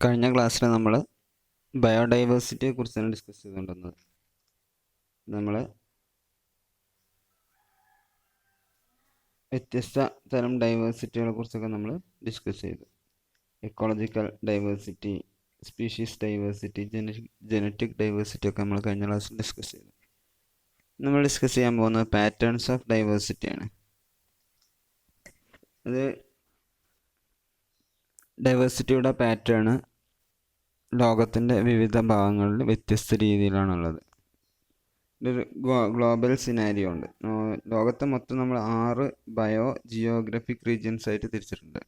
കഴിഞ്ഞ ക്ലാസ്സിൽ നമ്മൾ ബയോഡൈവേഴ്സിറ്റിയെ കുറിച്ചാണ് ഡിസ്കസ് ചെയ്തുകൊണ്ടിരുന്നത്. നമ്മൾ വ്യത്യസ്ത തരം ഡൈവേഴ്സിറ്റികളെ കുറിച്ചൊക്കെ നമ്മൾ ഡിസ്കസ് ചെയ്തു. Ecological diversity, species diversity, genetic diversity ഒക്കെ നമ്മൾ കഴിഞ്ഞ ക്ലാസ്സിൽ ഡിസ്കസ് ചെയ്തു. നമ്മൾ ഡിസ്കസ് ചെയ്യാൻ പോകുന്നത് പാറ്റേൺസ് ഓഫ് ഡൈവേഴ്സിറ്റിയാണ്. അത് ഡൈവേഴ്സിറ്റിയുടെ പാറ്റേൺ ലോകത്തിൻ്റെ വിവിധ ഭാഗങ്ങളിൽ വ്യത്യസ്ത രീതിയിലാണുള്ളത്. ഇതൊരു ഗ്ലോബൽ സിനാരിയോ ഉണ്ട്. ലോകത്തെ മൊത്തം നമ്മൾ 6 ജിയോഗ്രഫിക് റീജിയൻസ് ആയിട്ട് തിരിച്ചിട്ടുണ്ട്.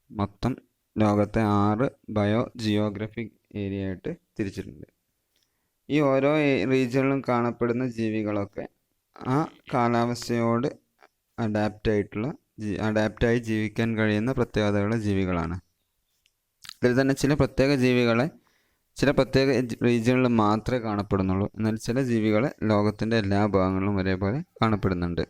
മൊത്തം ലോകത്തെ 6 ജിയോഗ്രഫിക് ഏരിയ ആയിട്ട് തിരിച്ചിട്ടുണ്ട്. ഈ ഓരോ റീജിയണിലും കാണപ്പെടുന്ന ജീവികളൊക്കെ ആ കാലാവസ്ഥയോട് അഡാപ്റ്റായി ജീവിക്കാൻ കഴിയുന്ന പ്രത്യേകതകളുള്ള ജീവികളാണ്. ഇതിൽ തന്നെ ചില പ്രത്യേക ജീവികളെ ചില പ്രത്യേക റീജിയണിൽ മാത്രമേ കാണപ്പെടുന്നുള്ളൂ. എന്നാൽ ചില ജീവികളെ ലോകത്തിൻ്റെ എല്ലാ ഭാഗങ്ങളിലും ഒരേപോലെ കാണപ്പെടുന്നുണ്ട്.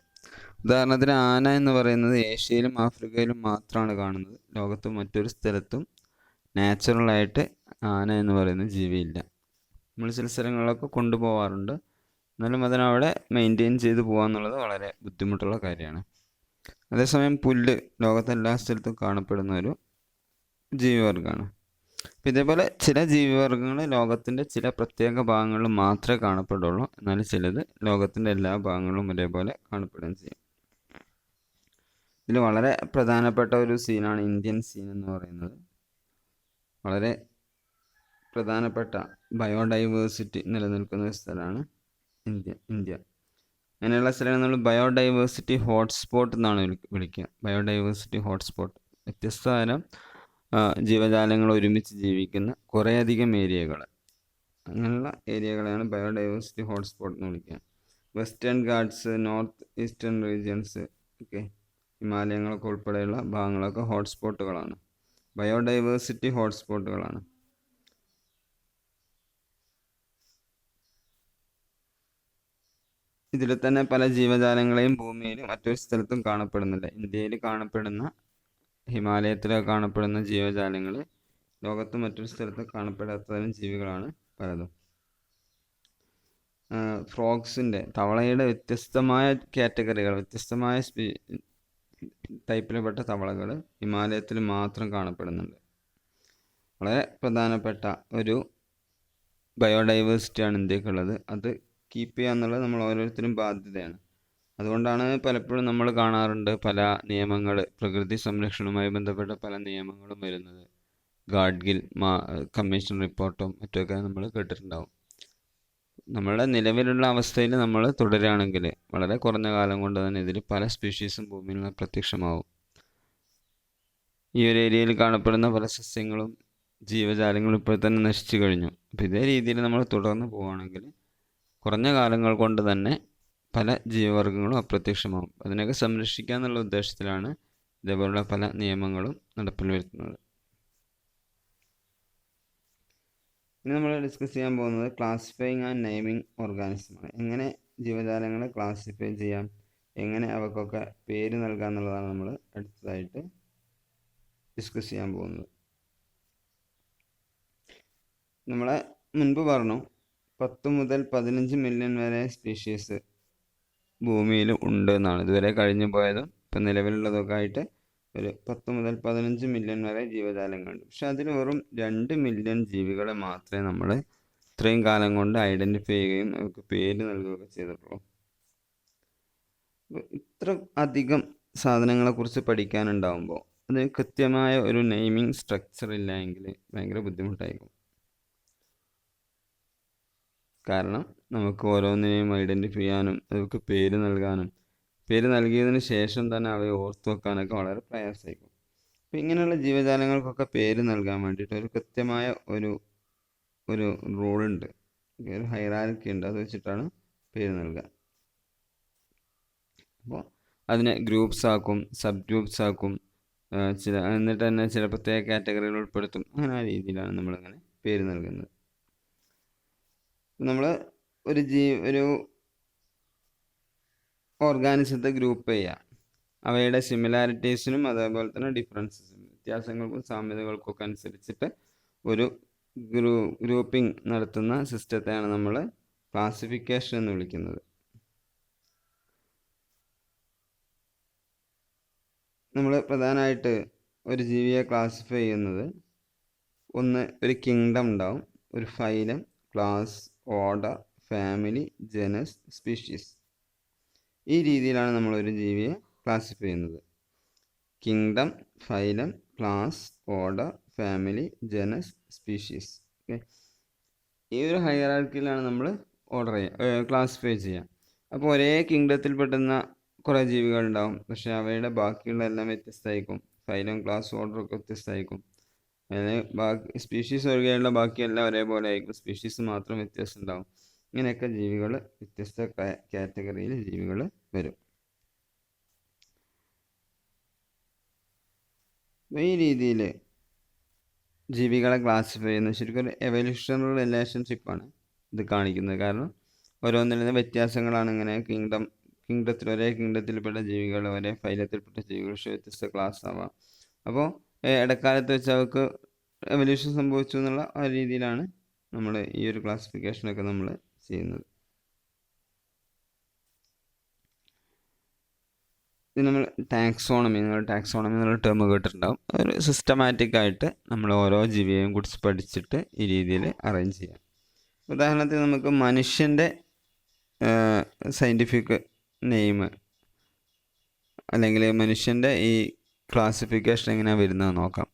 ഉദാഹരണത്തിന് ആന എന്ന് പറയുന്നത് ഏഷ്യയിലും ആഫ്രിക്കയിലും മാത്രമാണ് കാണുന്നത്. ലോകത്ത് മറ്റൊരു സ്ഥലത്തും നാച്ചുറലായിട്ട് ആന എന്ന് പറയുന്ന ജീവിയില്ല. നമ്മൾ ചില സ്ഥലങ്ങളിലൊക്കെ കൊണ്ടുപോകാറുണ്ട്, എന്നാലും അതിനവിടെ മെയിൻറ്റെയിൻ ചെയ്ത് പോകുക എന്നുള്ളത് വളരെ ബുദ്ധിമുട്ടുള്ള കാര്യമാണ്. അതേസമയം പുല്ല് ലോകത്തെല്ലാ സ്ഥലത്തും കാണപ്പെടുന്ന ഒരു ജീവിവർഗമാണ്. അപ്പം ഇതേപോലെ ചില ജീവിവർഗങ്ങൾ ലോകത്തിൻ്റെ ചില പ്രത്യേക ഭാഗങ്ങളിൽ മാത്രമേ കാണപ്പെടുള്ളൂ, എന്നാൽ ചിലത് ലോകത്തിൻ്റെ എല്ലാ ഭാഗങ്ങളിലും ഒരേപോലെ കാണപ്പെടുകയും ചെയ്യും. ഇതിൽ വളരെ പ്രധാനപ്പെട്ട ഒരു സീനാണ് ഇന്ത്യൻ സീൻ എന്ന് പറയുന്നത്. വളരെ പ്രധാനപ്പെട്ട ബയോഡൈവേഴ്സിറ്റി നിലനിൽക്കുന്ന ഒരു സ്ഥലമാണ് ഇന്ത്യ. അങ്ങനെയുള്ള സ്ഥലങ്ങൾ നമ്മൾ ബയോഡൈവേഴ്സിറ്റി ഹോട്ട്സ്പോട്ട് എന്നാണ് വിളിക്കുക. ബയോഡൈവേഴ്സിറ്റി ഹോട്ട്സ്പോട്ട് വ്യത്യസ്ത തരം ജീവജാലങ്ങൾ ഒരുമിച്ച് ജീവിക്കുന്ന കുറേയധികം ഏരിയകൾ, അങ്ങനെയുള്ള ഏരിയകളെയാണ് ബയോഡൈവേഴ്സിറ്റി ഹോട്ട്സ്പോട്ട് എന്ന് വിളിക്കുക. വെസ്റ്റേൺ ഗാട്ട്സ്, നോർത്ത് ഈസ്റ്റേൺ റീജിയൻസ് ഒക്കെ, ഹിമാലയങ്ങളൊക്കെ ഉൾപ്പെടെയുള്ള ഭാഗങ്ങളൊക്കെ ഹോട്ട്സ്പോട്ടുകളാണ്, ബയോഡൈവേഴ്സിറ്റി ഹോട്ട്സ്പോട്ടുകളാണ്. ഇതിൽ തന്നെ പല ജീവജാലങ്ങളെയും ഭൂമിയിൽ മറ്റൊരു സ്ഥലത്തും കാണപ്പെടുന്നില്ല. ഇന്ത്യയിൽ കാണപ്പെടുന്ന, ഹിമാലയത്തിലൊക്കെ കാണപ്പെടുന്ന ജീവജാലങ്ങൾ ലോകത്ത് മറ്റൊരു സ്ഥലത്ത് കാണപ്പെടാത്ത തരം ജീവികളാണ് പലതും. ഫ്രോഗ്സിൻ്റെ, തവളയുടെ വ്യത്യസ്തമായ കാറ്റഗറികൾ, വ്യത്യസ്തമായ ടൈപ്പിൽപ്പെട്ട തവളകൾ ഹിമാലയത്തിൽ മാത്രം കാണപ്പെടുന്നുണ്ട്. വളരെ പ്രധാനപ്പെട്ട ഒരു ബയോഡൈവേഴ്സിറ്റിയാണ് ഇന്ത്യക്കുള്ളത്. അത് കീപ്പ് ചെയ്യുക എന്നുള്ളത് നമ്മൾ ഓരോരുത്തരും ബാധ്യതയാണ്. അതുകൊണ്ടാണ് പലപ്പോഴും നമ്മൾ കാണാറുണ്ട് പല നിയമങ്ങൾ, പ്രകൃതി സംരക്ഷണവുമായി ബന്ധപ്പെട്ട പല നിയമങ്ങളും വരുന്നത്. ഗാഡ്ഗിൽ കമ്മീഷൻ റിപ്പോർട്ടും മറ്റൊക്കെ നമ്മൾ കേട്ടിട്ടുണ്ടാവും. നമ്മളുടെ നിലവിലുള്ള അവസ്ഥയിൽ നമ്മൾ തുടരുകയാണെങ്കിൽ വളരെ കുറഞ്ഞ കാലം കൊണ്ട് തന്നെ ഇതിൽ പല സ്പീഷീസും ഭൂമിയിൽ നിന്ന് പ്രത്യക്ഷമാവും. ഈ ഒരു ഏരിയയിൽ കാണപ്പെടുന്ന പല സസ്യങ്ങളും ജീവജാലങ്ങളും ഇപ്പോൾ തന്നെ നശിച്ചു കഴിഞ്ഞു. അപ്പോൾ ഇതേ രീതിയിൽ നമ്മൾ തുടർന്ന് പോവുകയാണെങ്കിൽ കുറഞ്ഞ കാലങ്ങൾ കൊണ്ട് തന്നെ പല ജീവവർഗങ്ങളും അപ്രത്യക്ഷമാകും. അതിനൊക്കെ സംരക്ഷിക്കുക എന്നുള്ള ഉദ്ദേശത്തിലാണ് ഇതേപോലുള്ള പല നിയമങ്ങളും നടപ്പിൽ വരുത്തുന്നത്. ഇനി നമ്മൾ ഡിസ്കസ് ചെയ്യാൻ പോകുന്നത് ക്ലാസിഫയിങ് ആൻഡ് നെയിമിങ് ഓർഗാനിസമാണ്. എങ്ങനെ ജീവജാലങ്ങളെ ക്ലാസിഫൈ ചെയ്യാം, എങ്ങനെ അവക്കൊക്കെ പേര് നൽകാം എന്നുള്ളതാണ് നമ്മൾ അടുത്തതായിട്ട് ഡിസ്കസ് ചെയ്യാൻ പോകുന്നത്. നമ്മളെ മുൻപ് പറഞ്ഞു 10 മുതൽ 15 മില്യൺ വരെ സ്പീഷീസ് ഭൂമിയിൽ ഉണ്ട് എന്നാണ്. ഇതുവരെ കഴിഞ്ഞു പോയതും ഇപ്പം നിലവിലുള്ളതൊക്കെ ആയിട്ട് ഒരു 10 മുതൽ 15 മില്യൺ വരെ ജീവജാലങ്ങളുണ്ട്. പക്ഷെ അതിൽ വെറും 2 മില്യൺ ജീവികളെ മാത്രമേ നമ്മൾ ഇത്രയും കാലം കൊണ്ട് ഐഡൻറ്റിഫൈ ചെയ്യുകയും അവർക്ക് പേര് നൽകുകയൊക്കെ ചെയ്തിട്ടുള്ളൂ. ഇത്ര അധികം സാധനങ്ങളെക്കുറിച്ച് പഠിക്കാനുണ്ടാകുമ്പോൾ അതിന് കൃത്യമായ ഒരു നെയിമിങ് സ്ട്രക്ചർ ഇല്ല എങ്കിൽ ഭയങ്കര ബുദ്ധിമുട്ടായിരിക്കും. കാരണം നമുക്ക് ഓരോന്നിനെയും ഐഡൻറ്റിഫൈ ചെയ്യാനും അവർക്ക് പേര് നൽകാനും, പേര് നൽകിയതിന് ശേഷം തന്നെ അവയെ ഓർത്തു വെക്കാനൊക്കെ വളരെ പ്രയാസമായിരിക്കും. അപ്പം ഇങ്ങനെയുള്ള ജീവജാലങ്ങൾക്കൊക്കെ പേര് നൽകാൻ വേണ്ടിയിട്ട് ഒരു കൃത്യമായ ഒരു റൂളുണ്ട്, ഒരു ഹൈറാർക്കി ഉണ്ട്. അത് വെച്ചിട്ടാണ് പേര് നൽകുക. അപ്പോൾ അതിനെ ഗ്രൂപ്പ്സ് ആക്കും, സബ് ഗ്രൂപ്പ്സ് ആക്കും, എന്നിട്ട് തന്നെ ചില പ്രത്യേക കാറ്റഗറികൾ ഉൾപ്പെടുത്തും. അങ്ങനെ ആ രീതിയിലാണ് നമ്മളിങ്ങനെ പേര് നൽകുന്നത്. നമ്മൾ ഒരു ഓർഗാനിസത്തെ ഗ്രൂപ്പ് ചെയ്യുക, അവയുടെ സിമിലാരിറ്റീസിനും അതേപോലെ തന്നെ ഡിഫറൻസസിനും വ്യത്യാസങ്ങൾക്കും സാമ്യതകൾക്കും ഒക്കെ അനുസരിച്ചിട്ട് ഒരു ഗ്രൂപ്പിംഗ് നടത്തുന്ന സിസ്റ്റത്തെയാണ് നമ്മൾ ക്ലാസിഫിക്കേഷൻ എന്ന് വിളിക്കുന്നത്. നമ്മൾ പ്രധാനമായിട്ട് ഒരു ജീവിയെ ക്ലാസിഫൈ ചെയ്യുന്നത്, ഒന്ന് ഒരു കിങ്ഡം ഉണ്ടാവും, ഒരു phylum, class, order, family, ജനസ്, species. ഈ രീതിയിലാണ് നമ്മളൊരു ജീവിയെ ക്ലാസിഫൈ ചെയ്യുന്നത്. Kingdom, phylum, class, order, family, ജനസ്, species. Okay, ഈ ഒരു ഹൈറാർക്കിയിലാണ് നമ്മൾ ക്ലാസിഫൈ ചെയ്യുക. അപ്പോൾ ഒരേ കിങ്ഡത്തിൽ പെട്ടുന്ന കുറേ ജീവികളുണ്ടാവും, പക്ഷേ അവയുടെ ബാക്കിയുള്ള എല്ലാം വ്യത്യസ്തമായിരിക്കും. ഫൈലം, ക്ലാസ്, ഓർഡർ ഒക്കെ വ്യത്യസ്തമായിരിക്കും. അതിന് ബാക്കി സ്പീഷീസ് ഒഴികെയുള്ള ബാക്കിയെല്ലാം ഒരേപോലെ ആയിരിക്കും, സ്പീഷീസ് മാത്രം വ്യത്യാസം ഉണ്ടാവും. ഇങ്ങനെയൊക്കെ ജീവികൾ, വ്യത്യസ്ത കാറ്റഗറിയിൽ ജീവികൾ വരും. ഈ രീതിയിൽ ജീവികളെ ക്ലാസിഫൈ ചെയ്യുന്നത് ശരിക്കും ഒരു എവല്യൂഷണറി റിലേഷൻഷിപ്പാണ് ഇത് കാണിക്കുന്നത്. കാരണം ഓരോന്നിൽ നിന്ന് വ്യത്യാസങ്ങളാണ് ഇങ്ങനെ ഒരേ കിങ്ഡത്തിൽപ്പെട്ട ജീവികൾ, ഒരേ ഫൈലത്തിൽപ്പെട്ട ജീവികൾ, വ്യത്യസ്ത ക്ലാസ് ആവാം. അപ്പോൾ ഇടക്കാലത്ത് വെച്ച് അവർക്ക് എവല്യൂഷൻ സംഭവിച്ചു എന്നുള്ള ആ രീതിയിലാണ് നമ്മൾ ഈ ഒരു ക്ലാസിഫിക്കേഷനൊക്കെ നമ്മൾ ചെയ്യുന്നത്. ഇത് നമ്മൾ ടാക്സോണമി എന്നുള്ള ടേം കേട്ടിട്ടുണ്ടാവും. ഒരു സിസ്റ്റമാറ്റിക് ആയിട്ട് നമ്മൾ ഓരോ ജീവിയെയും കുറിച്ച് പഠിച്ചിട്ട് ഈ രീതിയിൽ അറേഞ്ച് ചെയ്യാം. ഉദാഹരണത്തിന് നമുക്ക് മനുഷ്യൻ്റെ സയൻറ്റിഫിക് നെയിം അല്ലെങ്കിൽ മനുഷ്യൻ്റെ ഈ ക്ലാസിഫിക്കേഷൻ എങ്ങനെയാണ് വരുന്നത് നോക്കാം.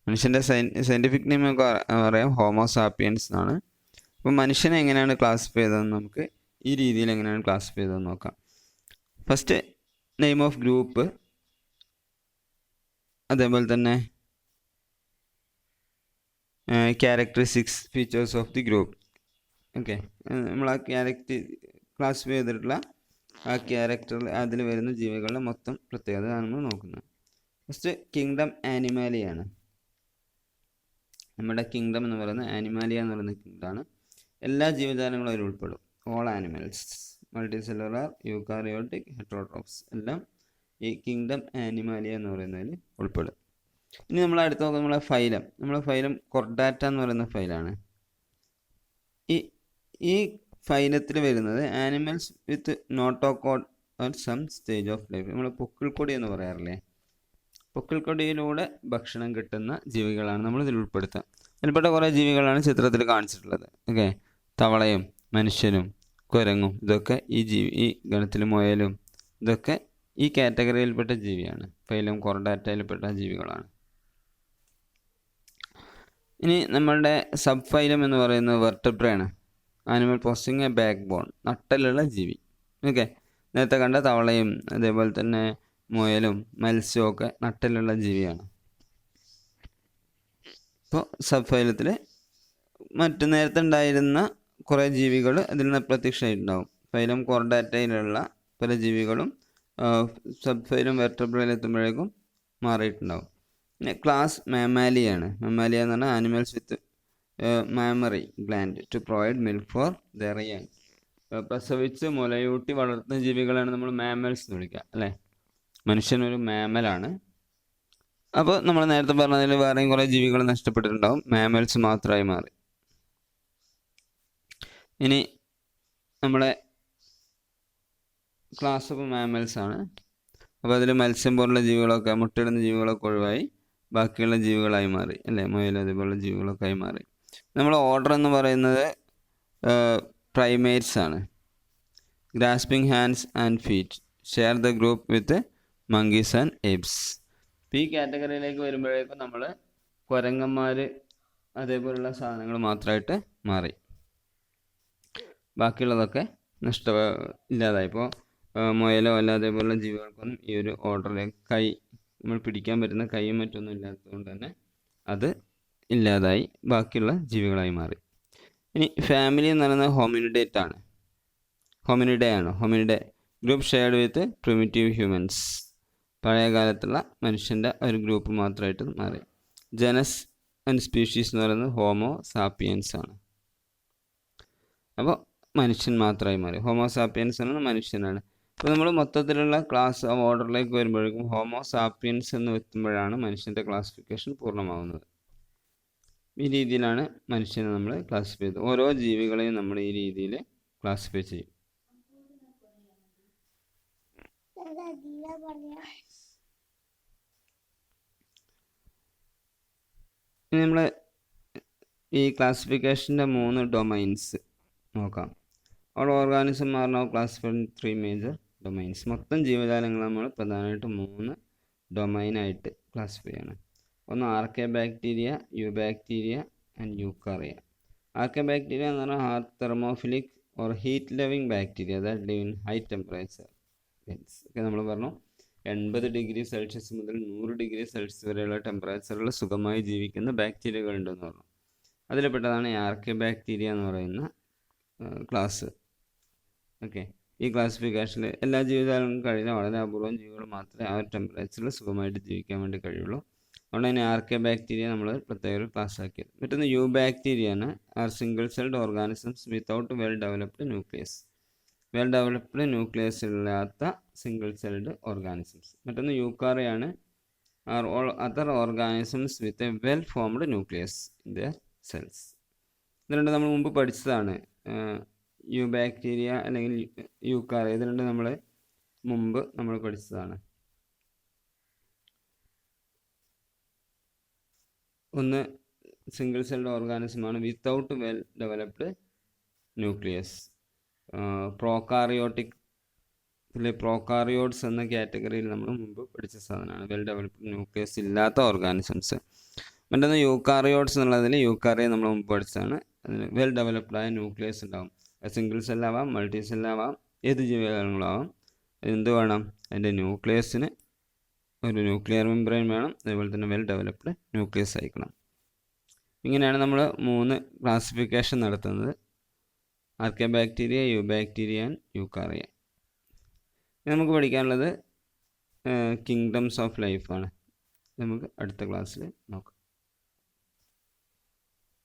മനുഷ്യൻ്റെ സയൻറ്റിഫിക് നെയിം നമുക്ക് പറയാം ഹോമോസാപ്പിയൻസ് എന്നാണ്. അപ്പോൾ മനുഷ്യനെ എങ്ങനെയാണ് ക്ലാസിഫൈ ചെയ്തതെന്ന് നമുക്ക് ഈ രീതിയിൽ എങ്ങനെയാണ് ക്ലാസിഫൈ ചെയ്തതെന്ന് നോക്കാം. ഫസ്റ്റ് നെയിം ഓഫ് ഗ്രൂപ്പ്, അതേപോലെ തന്നെ characteristics, features of the group. Okay, നമ്മൾ ആ ക്ലാസിഫൈ ചെയ്തിട്ടുള്ള ആ ക്യാരക്ടർ, അതിൽ വരുന്ന ജീവികളുടെ മൊത്തം പ്രത്യേകതയാണ് നമ്മൾ നോക്കുന്നത്. ഫസ്റ്റ് കിങ്ഡം ആനിമാലിയാണ്. നമ്മുടെ കിങ്ഡം എന്ന് പറയുന്നത് ആനിമാലിയ എന്ന് പറയുന്ന കിങ്ഡമാണ്. എല്ലാ ജീവജാലങ്ങളും അതിൽ ഉൾപ്പെടും. ഓൾ ആനിമൽസ്, മൾട്ടിസെല്ലുലാർ, യൂക്കാറിയോട്ടിക്, ഹെറ്ററോട്രോപ്സ് എല്ലാം ഈ കിങ്ഡം ആനിമാലിയ എന്ന് പറയുന്നതിൽ ഉൾപ്പെടും. ഇനി നമ്മൾ അടുത്ത് നോക്കുന്നത് നമ്മളെ ഫൈലം കൊർഡാറ്റ എന്ന് പറയുന്ന ഫൈലാണ്. ഈ ഫൈലത്തിൽ വരുന്നത് animals with notochord at some stage of life. നമ്മൾ പൊക്കിൾക്കൊടി എന്ന് പറയാറില്ലേ, പൊക്കിൾക്കൊടിയിലൂടെ ഭക്ഷണം കിട്ടുന്ന ജീവികളാണ് നമ്മൾ ഇതിൽ ഉൾപ്പെടുത്തുക. അതിൽപ്പെട്ട കുറേ ജീവികളാണ് ചിത്രത്തിൽ കാണിച്ചിട്ടുള്ളത്. ഓക്കെ, തവളയും മനുഷ്യനും കുരങ്ങും ഇതൊക്കെ ഈ ഗണത്തിൽ മുയലും ഇതൊക്കെ ഈ കാറ്റഗറിയിൽപ്പെട്ട ജീവിയാണ്. ഫൈലം കൊർഡാറ്റയിൽപ്പെട്ട ജീവികളാണ്. ഇനി നമ്മളുടെ സബ് ഫൈലം എന്ന് പറയുന്നത് വെർട്ടബ്രയാണ്. Animal possessing a back bone, നട്ടലുള്ള ജീവി. ഓക്കെ, നേരത്തെ കണ്ട തവളയും അതേപോലെ തന്നെ മുയലും മത്സ്യവും ഒക്കെ നട്ടലുള്ള ജീവിയാണ്. ഇപ്പോൾ സബ് ഫൈലത്തിൽ നേരത്തെ ഉണ്ടായിരുന്ന കുറേ ജീവികൾ അതിൽ നിന്ന് പ്രത്യക്ഷമായിട്ടുണ്ടാവും. ഫൈലം കൊർഡാറ്റയിലുള്ള പല ജീവികളും സബ് ഫൈലം വെർട്ടബ്രയിൽ എത്തുമ്പോഴേക്കും മാറിയിട്ടുണ്ടാവും. പിന്നെ ക്ലാസ് മാമാലിയാണ്. മാമാലിയ എന്ന് പറഞ്ഞാൽ animals with mammary gland to provide milk for their young. പ്രസവിച്ച് മുലയൂട്ടി വളർത്തുന്ന ജീവികളാണ് നമ്മൾ മാമൽസ് എന്ന് വിളിക്കുക, അല്ലേ? മനുഷ്യനൊരു മാമലാണ്. അപ്പോൾ നമ്മൾ നേരത്തെ പറഞ്ഞതിൽ വേറെയും കുറേ ജീവികൾ നഷ്ടപ്പെട്ടിട്ടുണ്ടാവും, മാമൽസ് മാത്രമായി മാറി. ഇനി നമ്മളെ ക്ലാസ് ഓഫ് മാമൽസ് ആണ്. അപ്പോൾ അതിൽ മത്സ്യം പോലുള്ള ജീവികളൊക്കെ, മുട്ടയിടുന്ന ജീവികളൊക്കെ ഒഴിവായി ബാക്കിയുള്ള ജീവികളായി മാറി, അല്ലേ? മുയൽ അതുപോലുള്ള ജീവികളൊക്കെ ആയി മാറി. നമ്മൾ ഓർഡർ എന്ന് പറയുന്നത് പ്രൈമേറ്റ്സ് ആണ്. Grasping hands and feet share the group with monkeys and apes. ഈ കാറ്റഗറിയിലേക്ക് വരുമ്പോഴേക്കും നമ്മൾ കുരങ്ങന്മാർ അതേപോലുള്ള സാധനങ്ങൾ മാത്രമായിട്ട് മാറി, ബാക്കിയുള്ളതൊക്കെ ഇല്ലാതായി. ഇപ്പോൾ മുയലോ അല്ല അതേപോലുള്ള ജീവികൾക്കൊന്നും ഈ ഒരു ഓർഡറിലേക്ക് നമ്മൾ പിടിക്കാൻ പറ്റുന്ന കൈയും മറ്റൊന്നും ഇല്ലാത്തതുകൊണ്ട് തന്നെ അത് ഇല്ലാതായി, ബാക്കിയുള്ള ജീവികളായി മാറി. ഇനി ഫാമിലി എന്ന് പറയുന്നത് ഹോമിനിഡേ ഗ്രൂപ്പ് ഷെയർഡ് വിത്ത് പ്രിമിറ്റീവ് ഹ്യൂമൻസ്. പഴയ കാലത്തുള്ള മനുഷ്യൻ്റെ ഒരു ഗ്രൂപ്പ് മാത്രമായിട്ട് മാറി. ജനസ് ആൻഡ് സ്പീഷീസ് എന്ന് പറയുന്നത് ഹോമോ സാപ്പിയൻസ് ആണ്. അപ്പോൾ മനുഷ്യൻ മാത്രമായി മാറി. ഹോമോ സാപ്പിയൻസ് എന്ന് മനുഷ്യനാണ്. അപ്പോൾ നമ്മൾ മൊത്തത്തിലുള്ള ക്ലാസ് ഓർഡറിലേക്ക് വരുമ്പോഴേക്കും ഹോമോ സാപ്പിയൻസ് എന്ന് എത്തുമ്പോഴാണ് മനുഷ്യൻ്റെ ക്ലാസിഫിക്കേഷൻ പൂർണ്ണമാവുന്നത്. ഈ രീതിയിലാണ് മനുഷ്യനെ നമ്മൾ ക്ലാസിഫൈ ചെയ്തത്. ഓരോ ജീവികളെയും നമ്മൾ ഈ രീതിയിൽ ക്ലാസിഫൈ ചെയ്യും. ഇനി നമ്മൾ ഈ ക്ലാസിഫിക്കേഷൻ്റെ 3 ഡൊമൈൻസ് നോക്കാം. All organism are now classified in 3 major domains. മൊത്തം ജീവജാലങ്ങൾ നമ്മൾ പ്രധാനമായിട്ട് 3 ഡൊമൈനായിട്ട് ക്ലാസിഫൈ ചെയ്യണം. ഒന്ന് ആർക്കെ ബാക്ടീരിയ, യുബാക്ടീരിയ ആൻഡ് യൂക്കാറിയ. ആർക്കെ ബാക്ടീരിയ എന്ന് പറഞ്ഞാൽ heart thermophilic or heat loving bacteria that live in high temperature. ഒക്കെ നമ്മൾ പറഞ്ഞു 80 ഡിഗ്രി സെൽഷ്യസ് മുതൽ 100 ഡിഗ്രി സെൽഷ്യസ് വരെയുള്ള ടെമ്പറേച്ചറിൽ സുഖമായി ജീവിക്കുന്ന ബാക്ടീരിയകൾ ഉണ്ടെന്ന് പറഞ്ഞു. അതിൽപ്പെട്ടതാണ് ആർക്കെ ബാക്ടീരിയ എന്ന് പറയുന്ന ക്ലാസ്. ഓക്കെ, ഈ ക്ലാസിഫിക്കേഷനിൽ എല്ലാ ജീവജാലങ്ങളും കഴിയുന്ന വളരെ അപൂർവം ജീവികൾ മാത്രമേ ആ ഒരു ടെമ്പറേച്ചറിൽ സുഖമായിട്ട് ജീവിക്കാൻ വേണ്ടി കഴിയുള്ളൂ. അതുകൊണ്ട് തന്നെ ആർക്കെ ബാക്ടീരിയ നമ്മൾ പ്രത്യേക ഒരു ക്ലാസ് ആക്കിയത്. മറ്റൊന്ന് യു ബാക്ടീരിയ ആണ്. Are single celled organisms without well developed nucleus. Well developed nucleus ഇല്ലാത്ത സിംഗിൾ സെൽഡ് ഓർഗാനിസംസ്. മറ്റൊന്ന് യൂക്കാറിയാണ്. Are all other organisms with a well formed nucleus in their cells. ഇത് രണ്ട് നമ്മൾ മുമ്പ് പഠിച്ചതാണ്. യു ബാക്ടീരിയ അല്ലെങ്കിൽ യൂക്കാറിയ, ഇത് രണ്ട് നമ്മൾ മുമ്പ് പഠിച്ചതാണ്. ഒന്ന് സിംഗിൾ സെൽഡ് ഓർഗാനിസമാണ് without well developed nucleus. Prokaryotes എന്ന കാറ്റഗറിയിൽ നമ്മൾ മുമ്പ് പഠിച്ച സാധനമാണ് വെൽ ഡെവലപ്ഡ് ന്യൂക്ലിയസ് ഇല്ലാത്ത ഓർഗാനിസംസ്. മറ്റൊന്ന് യൂക്കാറിയോട്സ് എന്നുള്ളതിൽ യൂക്കാറിയ നമ്മൾ മുമ്പ് പഠിച്ചതാണ്. അതിന് വെൽ ഡെവലപ്ഡ് ആയ ന്യൂക്ലിയസ് ഉണ്ടാവും. സിംഗിൾ സെല്ലാവാം, മൾട്ടി സെല്ലാവാം, ഏത് ജീവജാലങ്ങളാവാം. എന്ത് വേണം? അതിൻ്റെ ന്യൂക്ലിയസിന് ഒരു ന്യൂക്ലിയർ മെംബ്രെയിൻ വേണം. അതുപോലെ തന്നെ വെൽ ഡെവലപ്ഡ് ന്യൂക്ലിയസ് ആയിരിക്കണം. ഇങ്ങനെയാണ് നമ്മൾ 3 ക്ലാസിഫിക്കേഷൻ നടത്തുന്നത്: ആർക്കെ ബാക്ടീരിയ, യു ബാക്ടീരിയ ആൻഡ് യൂക്കാറിയ. നമുക്ക് പഠിക്കാനുള്ളത് കിങ്ഡംസ് ഓഫ് ലൈഫാണ്. നമുക്ക് അടുത്ത ക്ലാസ്സിൽ നോക്കാം.